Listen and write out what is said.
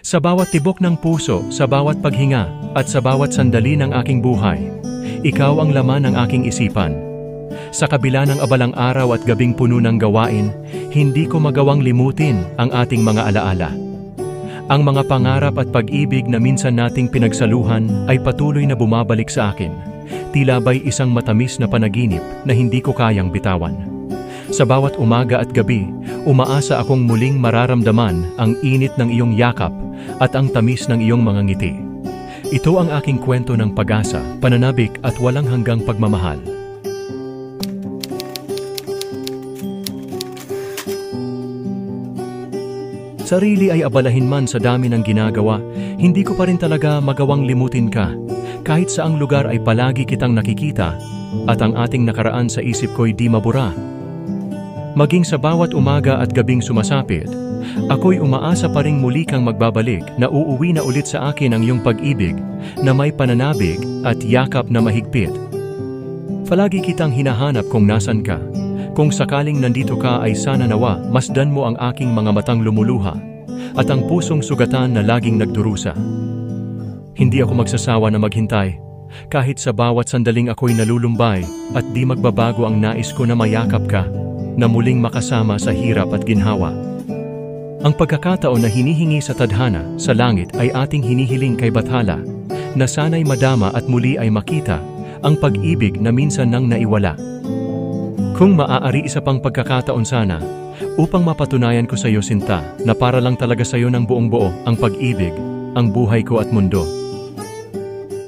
Sa bawat tibok ng puso, sa bawat paghinga, at sa bawat sandali ng aking buhay, ikaw ang laman ng aking isipan. Sa kabila ng abalang araw at gabing puno ng gawain, hindi ko magawang limutin ang ating mga alaala. Ang mga pangarap at pag-ibig na minsan nating pinagsaluhan ay patuloy na bumabalik sa akin. Tila ba'y isang matamis na panaginip na hindi ko kayang bitawan. Sa bawat umaga at gabi, umaasa akong muling mararamdaman ang init ng iyong yakap at ang tamis ng iyong mga ngiti. Ito ang aking kwento ng pag-asa, pananabik at walang hanggang pagmamahal. Sarili ay abalahin man sa dami ng ginagawa, hindi ko pa rin talaga magawang limutin ka. Kahit saang lugar ay palagi kitang nakikita, at ang ating nakaraan sa isip ko'y di mabura. Maging sa bawat umaga at gabing sumasapit, ako'y umaasa pa ring muli kang magbabalik na uuwi na ulit sa akin ang iyong pag-ibig na may pananabik at yakap na mahigpit. Palagi kitang hinahanap kung nasan ka. Kung sakaling nandito ka ay sana nawa, masdan mo ang aking mga matang lumuluha at ang pusong sugatan na laging nagdurusa. Hindi ako magsasawa na maghintay, kahit sa bawat sandaling ako'y nalulumbay at di magbabago ang nais ko na mayakap ka, na muling makasama sa hirap at ginhawa. Ang pagkakataon na hinihingi sa tadhana, sa langit ay ating hinihiling kay Bathala, na sana'y madama at muli ay makita ang pag-ibig na minsan nang naiwala. Kung maaari isa pang pagkakataon sana, upang mapatunayan ko sa iyo sinta, na para lang talaga sa iyo ng buong buo ang pag-ibig, ang buhay ko at mundo.